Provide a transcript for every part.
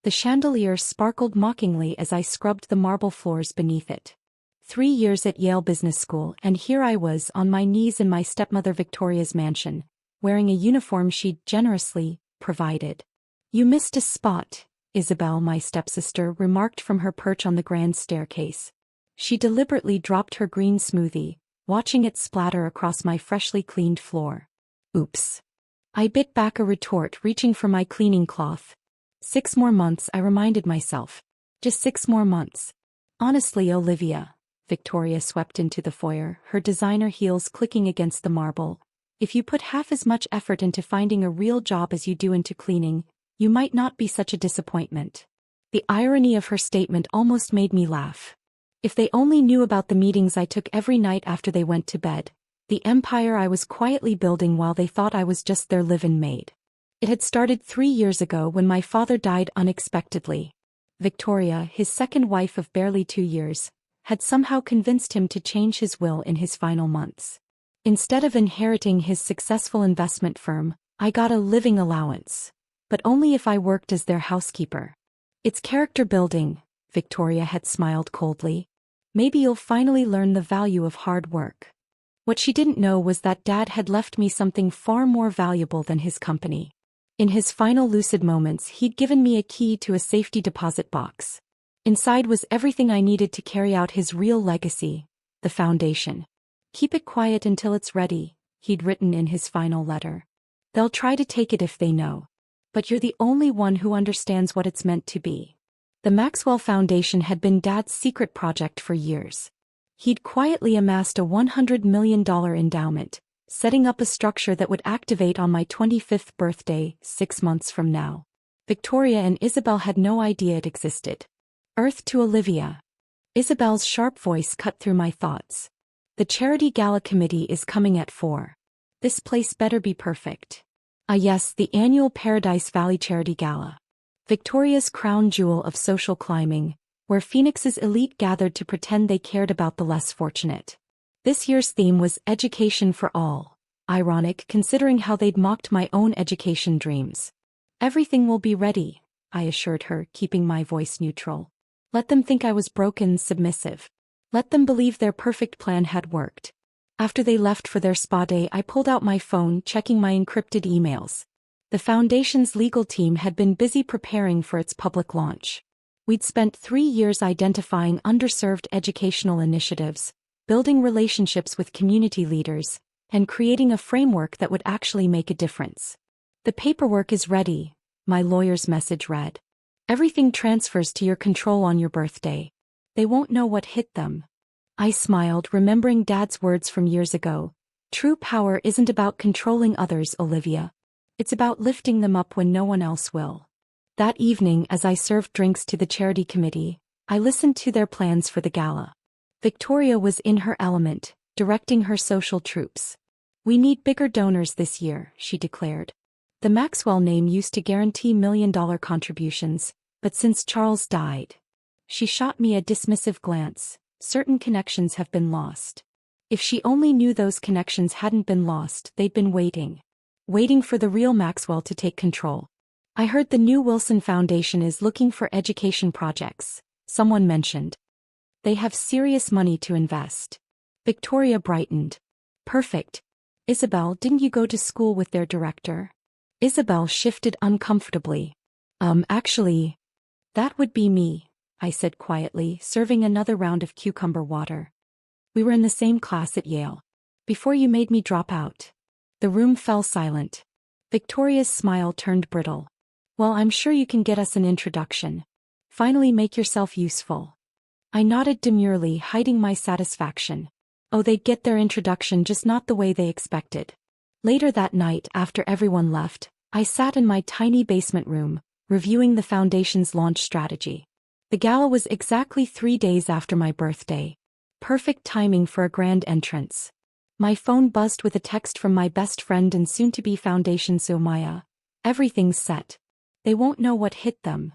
The chandelier sparkled mockingly as I scrubbed the marble floors beneath it. 3 years at Yale Business School, and here I was on my knees in my stepmother Victoria's mansion, wearing a uniform she'd generously provided. "You missed a spot," Isabelle, my stepsister, remarked from her perch on the grand staircase. She deliberately dropped her green smoothie, watching it splatter across my freshly cleaned floor. Oops. I bit back a retort, reaching for my cleaning cloth. 6 more months, I reminded myself. Just 6 more months. Honestly, Olivia, Victoria swept into the foyer, her designer heels clicking against the marble. If you put half as much effort into finding a real job as you do into cleaning, you might not be such a disappointment. The irony of her statement almost made me laugh. If they only knew about the meetings I took every night after they went to bed, the empire I was quietly building while they thought I was just their live-in maid. It had started 3 years ago when my father died unexpectedly. Victoria, his second wife of barely 2 years, had somehow convinced him to change his will in his final months. Instead of inheriting his successful investment firm, I got a living allowance. But only if I worked as their housekeeper. "It's character building," Victoria had smiled coldly. "Maybe you'll finally learn the value of hard work." What she didn't know was that Dad had left me something far more valuable than his company. In his final lucid moments, he'd given me a key to a safety deposit box. Inside was everything I needed to carry out his real legacy, the foundation. "Keep it quiet until it's ready," he'd written in his final letter. "They'll try to take it if they know. But you're the only one who understands what it's meant to be." The Maxwell Foundation had been Dad's secret project for years. He'd quietly amassed a $100 million endowment, setting up a structure that would activate on my 25th birthday, 6 months from now. Victoria and Isabelle had no idea it existed. Earth to Olivia. Isabelle's sharp voice cut through my thoughts. "The charity gala committee is coming at 4. This place better be perfect." Yes, the annual Paradise Valley Charity Gala. Victoria's crown jewel of social climbing, where Phoenix's elite gathered to pretend they cared about the less fortunate. This year's theme was Education for All, ironic considering how they'd mocked my own education dreams. "Everything will be ready," I assured her, keeping my voice neutral. Let them think I was broken, submissive. Let them believe their perfect plan had worked. After they left for their spa day, I pulled out my phone, checking my encrypted emails. The Foundation's legal team had been busy preparing for its public launch. We'd spent 3 years identifying underserved educational initiatives, building relationships with community leaders, and creating a framework that would actually make a difference. "The paperwork is ready," my lawyer's message read. "Everything transfers to your control on your birthday. They won't know what hit them." I smiled, remembering Dad's words from years ago. "True power isn't about controlling others, Olivia. It's about lifting them up when no one else will." That evening, as I served drinks to the charity committee, I listened to their plans for the gala. Victoria was in her element, directing her social troops. "We need bigger donors this year," she declared. "The Maxwell name used to guarantee $1 million contributions, but since Charles died..." She shot me a dismissive glance. "Certain connections have been lost." If she only knew those connections hadn't been lost, they'd been waiting. Waiting for the real Maxwell to take control. "I heard the new Wilson Foundation is looking for education projects," someone mentioned. "They have serious money to invest." Victoria brightened. "Perfect. Isabelle, didn't you go to school with their director?" Isabelle shifted uncomfortably. Actually, that would be me," I said quietly, serving another round of cucumber water. "We were in the same class at Yale. Before you made me drop out." The room fell silent. Victoria's smile turned brittle. "Well, I'm sure you can get us an introduction. Finally make yourself useful." I nodded demurely, hiding my satisfaction. Oh, they'd get their introduction, just not the way they expected. Later that night, after everyone left, I sat in my tiny basement room, reviewing the Foundation's launch strategy. The gala was exactly 3 days after my birthday. Perfect timing for a grand entrance. My phone buzzed with a text from my best friend and soon-to-be Foundation Somaya. "Everything's set. They won't know what hit them."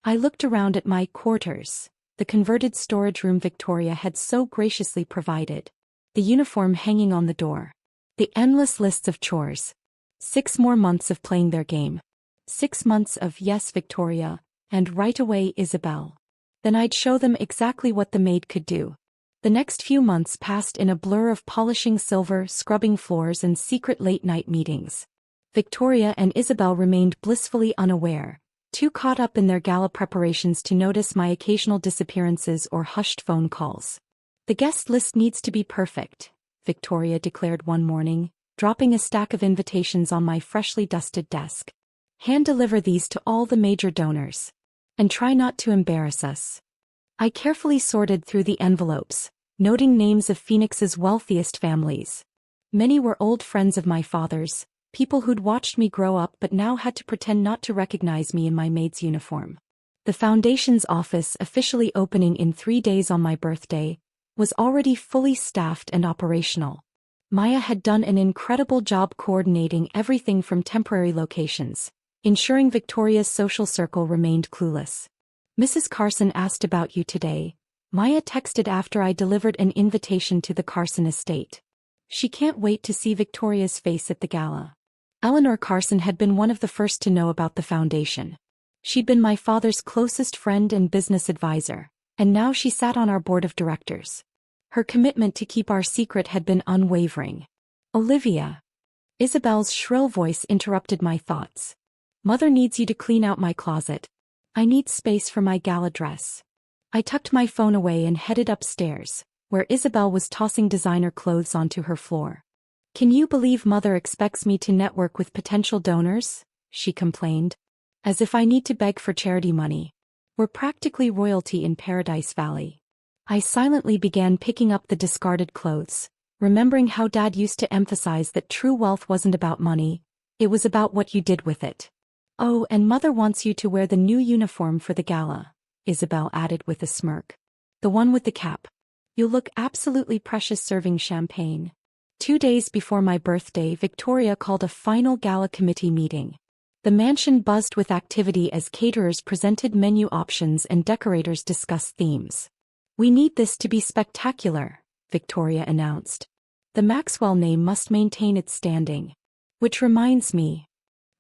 I looked around at my quarters, the converted storage room Victoria had so graciously provided, the uniform hanging on the door, the endless lists of chores. 6 more months of playing their game. 6 months of "Yes, Victoria," And right away, Isabelle. Then I'd show them exactly what the maid could do. The next few months passed in a blur of polishing silver, scrubbing floors, and secret late-night meetings. Victoria and Isabelle remained blissfully unaware, too caught up in their gala preparations to notice my occasional disappearances or hushed phone calls. "The guest list needs to be perfect," Victoria declared one morning, dropping a stack of invitations on my freshly dusted desk. "Hand-deliver these to all the major donors. And try not to embarrass us." I carefully sorted through the envelopes, noting names of Phoenix's wealthiest families. Many were old friends of my father's, people who'd watched me grow up but now had to pretend not to recognize me in my maid's uniform. The foundation's office, officially opening in 3 days on my birthday, was already fully staffed and operational. Maya had done an incredible job coordinating everything from temporary locations, ensuring Victoria's social circle remained clueless. "Mrs. Carson asked about you today," Maya texted after I delivered an invitation to the Carson estate. "She can't wait to see Victoria's face at the gala." Eleanor Carson had been one of the first to know about the foundation. She'd been my father's closest friend and business advisor, and now she sat on our board of directors. Her commitment to keep our secret had been unwavering. "Olivia." Isabelle's shrill voice interrupted my thoughts. "Mother needs you to clean out my closet. I need space for my gala dress." I tucked my phone away and headed upstairs, where Isabelle was tossing designer clothes onto her floor. "Can you believe Mother expects me to network with potential donors?" she complained. "As if I need to beg for charity money. We're practically royalty in Paradise Valley." I silently began picking up the discarded clothes, remembering how Dad used to emphasize that true wealth wasn't about money, it was about what you did with it. "Oh, and Mother wants you to wear the new uniform for the gala," Isabelle added with a smirk. "The one with the cap. You'll look absolutely precious serving champagne." 2 days before my birthday, Victoria called a final gala committee meeting. The mansion buzzed with activity as caterers presented menu options and decorators discussed themes. "We need this to be spectacular," Victoria announced. "The Maxwell name must maintain its standing. Which reminds me."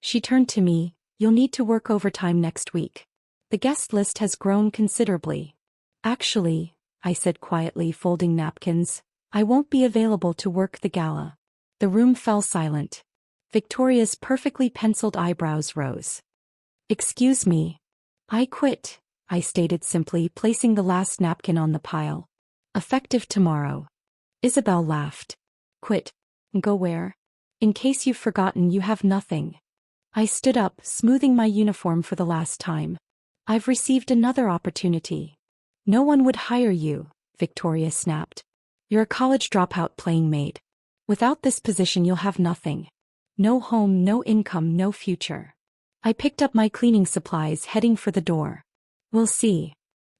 She turned to me, "You'll need to work overtime next week. The guest list has grown considerably." "Actually," I said quietly, folding napkins, "I won't be available to work the gala." The room fell silent. Victoria's perfectly penciled eyebrows rose. "Excuse me." "I quit," I stated simply, placing the last napkin on the pile. "Effective tomorrow." Isabelle laughed. "Quit? Go where? In case you've forgotten, you have nothing." I stood up, smoothing my uniform for the last time. "I've received another opportunity." "No one would hire you," Victoria snapped. "You're a college dropout playing maid. Without this position you'll have nothing. No home, no income, no future." I picked up my cleaning supplies, heading for the door. "We'll see.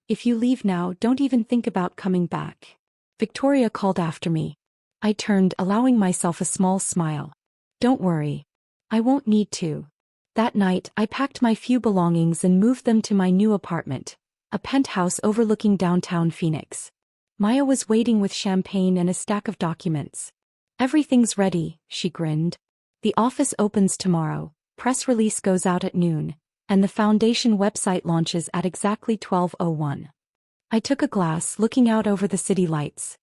If you leave now, don't even think about coming back," Victoria called after me. I turned, allowing myself a small smile. "Don't worry. I won't need to." That night, I packed my few belongings and moved them to my new apartment, a penthouse overlooking downtown Phoenix. Maya was waiting with champagne and a stack of documents. "Everything's ready," she grinned. "The office opens tomorrow, press release goes out at noon, and the foundation website launches at exactly 12:01. I took a glass, looking out over the city lights.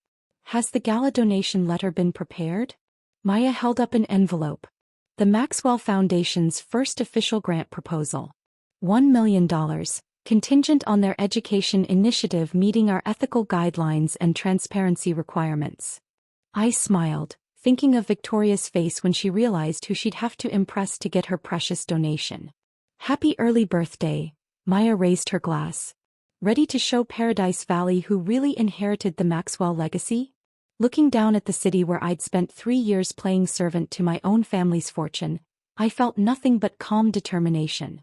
"Has the gala donation letter been prepared?" Maya held up an envelope. The Maxwell Foundation's first official grant proposal. $1 million, contingent on their education initiative meeting our ethical guidelines and transparency requirements. I smiled, thinking of Victoria's face when she realized who she'd have to impress to get her precious donation. "Happy early birthday," Maya raised her glass. "Ready to show Paradise Valley who really inherited the Maxwell legacy?" Looking down at the city where I'd spent 3 years playing servant to my own family's fortune, I felt nothing but calm determination.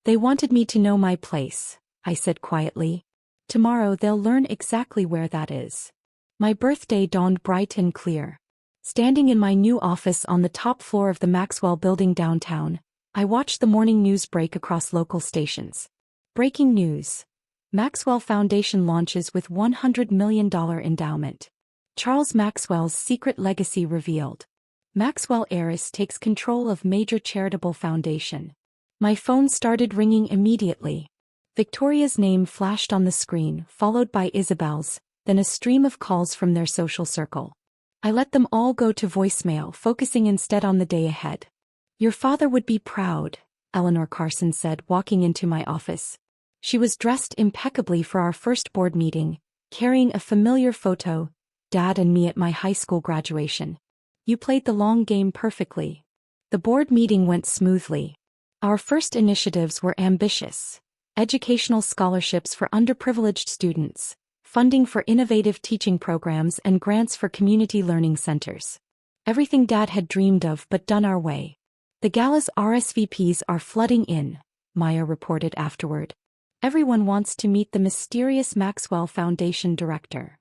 "They wanted me to know my place," I said quietly. "Tomorrow they'll learn exactly where that is." My birthday dawned bright and clear. Standing in my new office on the top floor of the Maxwell building downtown, I watched the morning news break across local stations. Breaking news. Maxwell Foundation launches with $100 million endowment. Charles Maxwell's secret legacy revealed. Maxwell heiress takes control of major charitable foundation. My phone started ringing immediately. Victoria's name flashed on the screen, followed by Isabelle's, then a stream of calls from their social circle. I let them all go to voicemail, focusing instead on the day ahead. "Your father would be proud," Eleanor Carson said, walking into my office. She was dressed impeccably for our first board meeting, carrying a familiar photo, Dad and me at my high school graduation. "You played the long game perfectly." The board meeting went smoothly. Our first initiatives were ambitious: educational scholarships for underprivileged students, funding for innovative teaching programs, and grants for community learning centers. Everything Dad had dreamed of, but done our way. "The gala's RSVPs are flooding in," Maya reported afterward. "Everyone wants to meet the mysterious Maxwell Foundation director."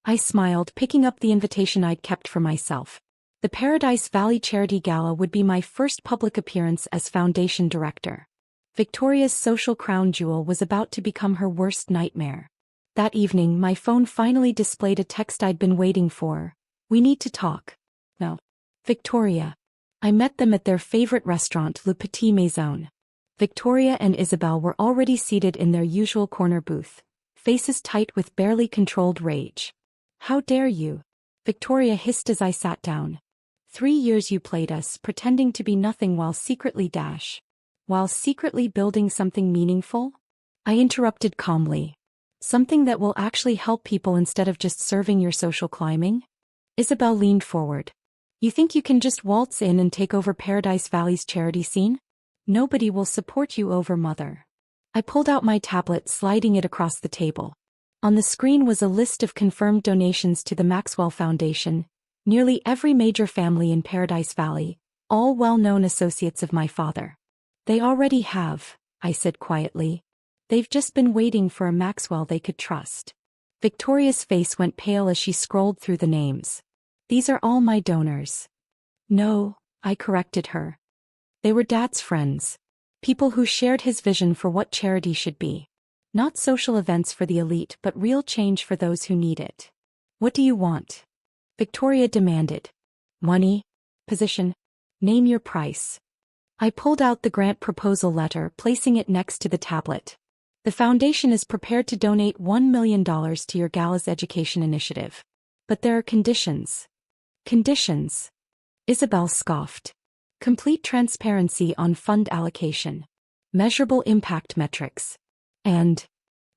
I smiled, picking up the invitation I'd kept for myself. The Paradise Valley Charity Gala would be my first public appearance as foundation director. Victoria's social crown jewel was about to become her worst nightmare. That evening, my phone finally displayed a text I'd been waiting for. "We need to talk." "No." "Victoria." I met them at their favorite restaurant, Le Petit Maison. Victoria and Isabelle were already seated in their usual corner booth, faces tight with barely controlled rage. "How dare you?" Victoria hissed as I sat down. 3 years you played us, pretending to be nothing while secretly building something meaningful?" I interrupted calmly. "Something that will actually help people instead of just serving your social climbing?" Isabelle leaned forward. "You think you can just waltz in and take over Paradise Valley's charity scene? Nobody will support you over Mother." I pulled out my tablet, sliding it across the table. On the screen was a list of confirmed donations to the Maxwell Foundation, nearly every major family in Paradise Valley, all well-known associates of my father. "They already have," I said quietly. "They've just been waiting for a Maxwell they could trust." Victoria's face went pale as she scrolled through the names. "These are all my donors." "No," I corrected her. "They were Dad's friends. People who shared his vision for what charity should be. Not social events for the elite, but real change for those who need it." "What do you want?" Victoria demanded. "Money? Position? Name your price." I pulled out the grant proposal letter, placing it next to the tablet. "The foundation is prepared to donate $1 million to your gala's education initiative. But there are conditions." "Conditions?" Isabelle scoffed. "Complete transparency on fund allocation. Measurable impact metrics. And,"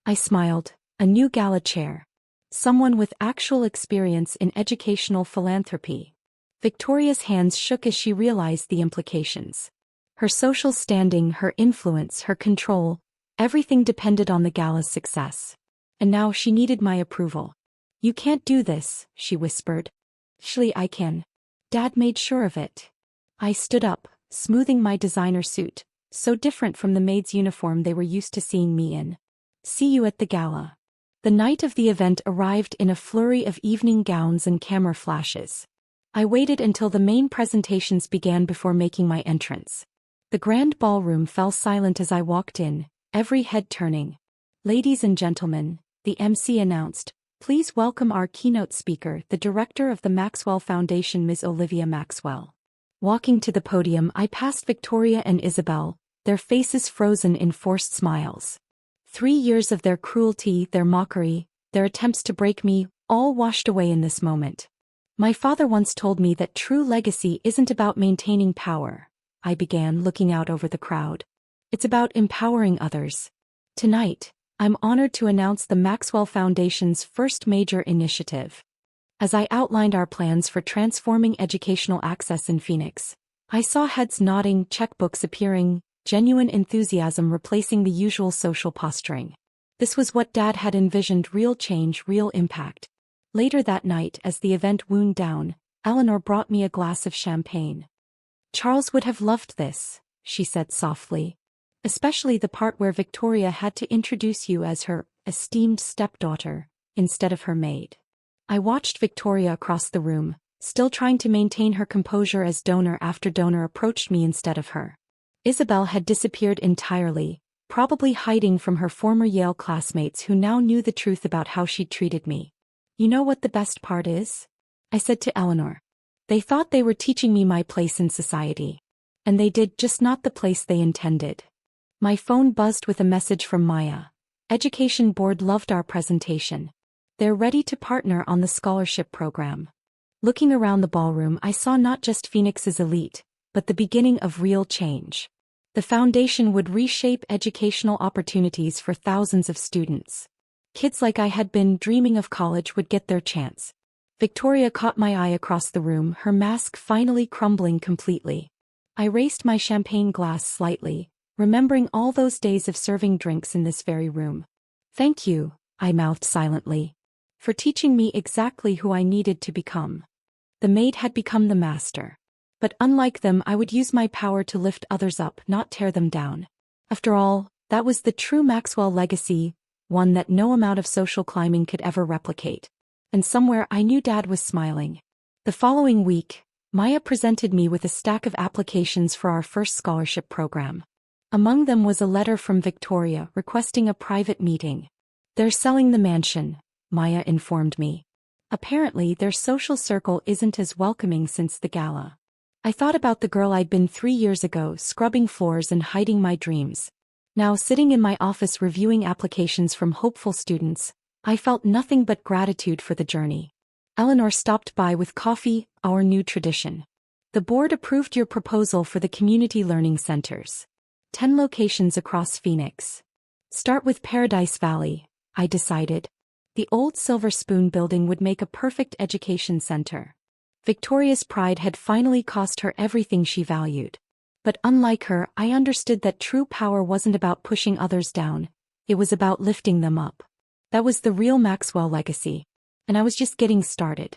I smiled, "a new gala chair. Someone with actual experience in educational philanthropy." Victoria's hands shook as she realized the implications. Her social standing, her influence, her control, everything depended on the gala's success. And now she needed my approval. "You can't do this," she whispered. "Actually, I can. Dad made sure of it." I stood up, smoothing my designer suit, so different from the maid's uniform they were used to seeing me in. "See you at the gala." The night of the event arrived in a flurry of evening gowns and camera flashes. I waited until the main presentations began before making my entrance. The grand ballroom fell silent as I walked in, every head turning. "Ladies and gentlemen," the MC announced, "please welcome our keynote speaker, the director of the Maxwell Foundation, Ms. Olivia Maxwell." Walking to the podium, I passed Victoria and Isabelle, their faces frozen in forced smiles. 3 years of their cruelty, their mockery, their attempts to break me, all washed away in this moment. "My father once told me that true legacy isn't about maintaining power," I began, looking out over the crowd. "It's about empowering others." Tonight, I'm honored to announce the Maxwell Foundation's first major initiative. As I outlined our plans for transforming educational access in Phoenix, I saw heads nodding, checkbooks appearing, genuine enthusiasm replacing the usual social posturing. This was what Dad had envisioned: real change, real impact. Later that night, as the event wound down, Eleanor brought me a glass of champagne. "Charles would have loved this," she said softly. "Especially the part where Victoria had to introduce you as her esteemed stepdaughter, instead of her maid." I watched Victoria across the room, still trying to maintain her composure as donor after donor approached me instead of her. Isabelle had disappeared entirely, probably hiding from her former Yale classmates who now knew the truth about how she'd treated me. "You know what the best part is?" I said to Eleanor. "They thought they were teaching me my place in society. And they did, just not the place they intended." My phone buzzed with a message from Maya. Education Board loved our presentation. They're ready to partner on the scholarship program. Looking around the ballroom, I saw not just Phoenix's elite, but the beginning of real change. The foundation would reshape educational opportunities for thousands of students. Kids like I had been dreaming of college would get their chance. Victoria caught my eye across the room, her mask finally crumbling completely. I raised my champagne glass slightly, remembering all those days of serving drinks in this very room. "Thank you," I mouthed silently, "for teaching me exactly who I needed to become." The maid had become the master. But unlike them, I would use my power to lift others up, not tear them down. After all, that was the true Maxwell legacy, one that no amount of social climbing could ever replicate. And somewhere I knew Dad was smiling. The following week, Maya presented me with a stack of applications for our first scholarship program. Among them was a letter from Victoria requesting a private meeting. "They're selling the mansion," Maya informed me. "Apparently their social circle isn't as welcoming since the gala." I thought about the girl I'd been 3 years ago, scrubbing floors and hiding my dreams. Now sitting in my office reviewing applications from hopeful students, I felt nothing but gratitude for the journey. Eleanor stopped by with coffee, our new tradition. "The board approved your proposal for the community learning centers. 10 locations across Phoenix. Start with Paradise Valley," I decided. The old Silver Spoon building would make a perfect education center. Victoria's pride had finally cost her everything she valued. But unlike her, I understood that true power wasn't about pushing others down, it was about lifting them up. That was the real Maxwell legacy. And I was just getting started.